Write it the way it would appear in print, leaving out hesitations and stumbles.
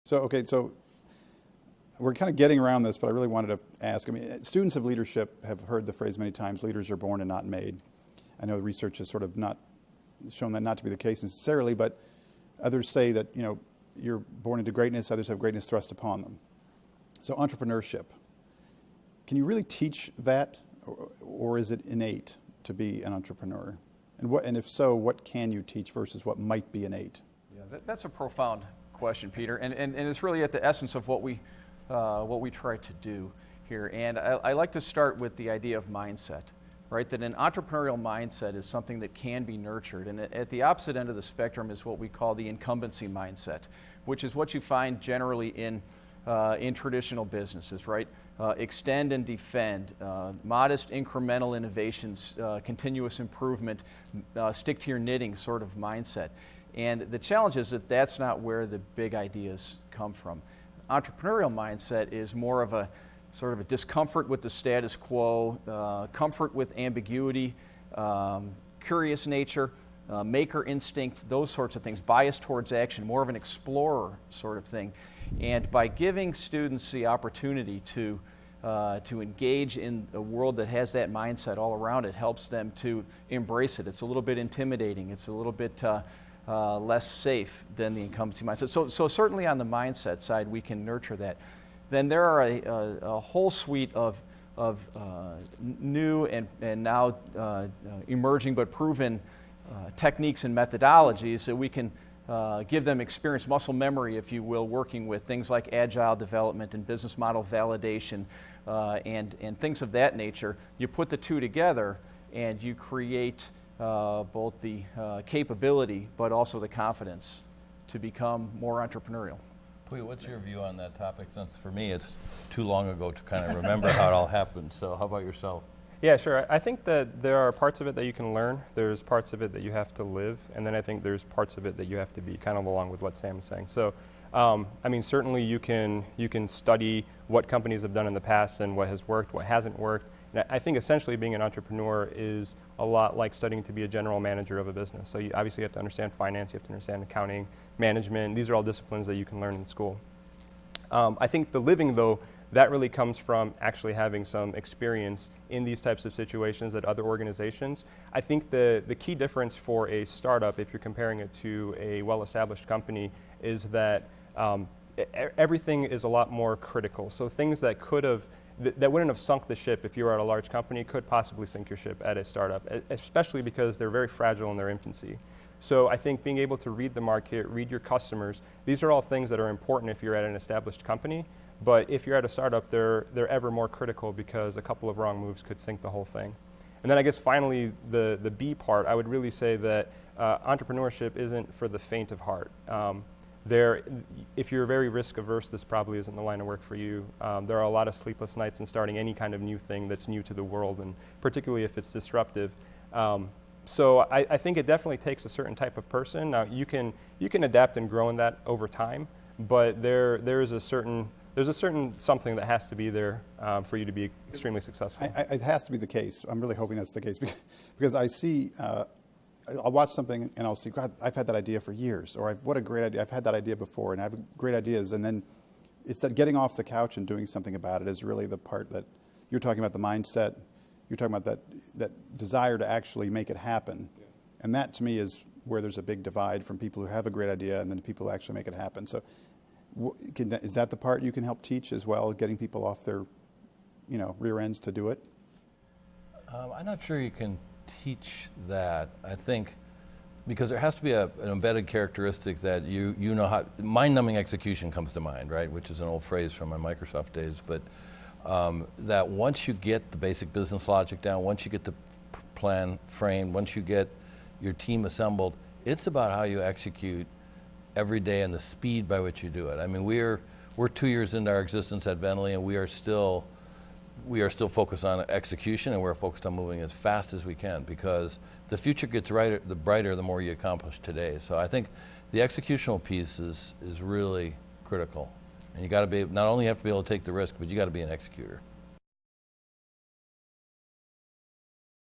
So we're kind of getting around this, but I really wanted to ask. I mean, students of leadership have heard the phrase many times, leaders are born and not made. I know the research has sort of not shown that not to be the case necessarily, but others say that, you're born into greatness, others have greatness thrust upon them. So entrepreneurship, can you really teach that, or is it innate to be an entrepreneur? And if so, what can you teach versus what might be innate? Yeah, that's a profound question, Peter, and it's really at the essence of what we try to do here. And I like to start with the idea of mindset, right? That an entrepreneurial mindset is something that can be nurtured. And at the opposite end of the spectrum is what we call the incumbency mindset, which is what you find generally in traditional businesses, right? Extend and defend, modest incremental innovations, continuous improvement, stick to your knitting sort of mindset. And the challenge is that that's not where the big ideas come from. Entrepreneurial mindset is more of a sort of a discomfort with the status quo, comfort with ambiguity, curious nature, maker instinct, those sorts of things, bias towards action, more of an explorer sort of thing. And by giving students the opportunity to engage in a world that has that mindset all around it, helps them to embrace it. It's a little bit intimidating. It's a little bit less safe than the incumbency mindset. So certainly on the mindset side, we can nurture that. Then there are a whole suite of new and now emerging but proven techniques and methodologies that we can give them experience, muscle memory, if you will, working with things like agile development and business model validation and things of that nature. You put the two together and you create both the capability but also the confidence to become more entrepreneurial. Pooya, what's your view on that topic? Since for me it's too long ago to kind of remember how it all happened. So how about yourself? Yeah, sure. I think that there are parts of it that you can learn. There's parts of it that you have to live. And then I think there's parts of it that you have to be, kind of along with what Sam is saying. So, I mean, certainly you can study what companies have done in the past and what has worked, what hasn't worked. And I think essentially being an entrepreneur is a lot like studying to be a general manager of a business. So you obviously have to understand finance, you have to understand accounting, management. These are all disciplines that you can learn in school. I think the living, though, that really comes from actually having some experience in these types of situations at other organizations. I think the key difference for a startup, if you're comparing it to a well-established company, is that everything is a lot more critical. So things that that wouldn't have sunk the ship if you were at a large company could possibly sink your ship at a startup, especially because they're very fragile in their infancy. So I think being able to read the market, read your customers, these are all things that are important if you're at an established company. But if you're at a startup, they're ever more critical because a couple of wrong moves could sink the whole thing. And then I guess finally, the B part, I would really say that entrepreneurship isn't for the faint of heart. If you're very risk averse, this probably isn't the line of work for you. There are a lot of sleepless nights in starting any kind of new thing that's new to the world, and particularly if it's disruptive. So I think it definitely takes a certain type of person. Now you can adapt and grow in that over time, but there's a certain something that has to be there for you to be extremely successful. It has to be the case. I'm really hoping that's the case because I see, I'll watch something and I'll see, God, I've had that idea for years, or what a great idea. I've had that idea before and I have great ideas. And then it's that getting off the couch and doing something about it is really the part that you're talking about, the mindset. You're talking about that desire to actually make it happen. Yeah. And that to me is where there's a big divide from people who have a great idea and then people who actually make it happen. So is that the part you can help teach as well, getting people off their rear ends to do it? I'm not sure you can teach that. I think because there has to be an embedded characteristic that you know how, mind-numbing execution comes to mind, right? Which is an old phrase from my Microsoft days, but that once you get the basic business logic down, once you get the plan framed, once you get your team assembled, it's about how you execute every day and the speed by which you do it. I mean, we're 2 years into our existence at Bentley, and we are still focused on execution, and we're focused on moving as fast as we can because the future gets brighter the more you accomplish today. So I think the executional piece is really critical, and you got to be not only have to be able to take the risk, but you got to be an executor.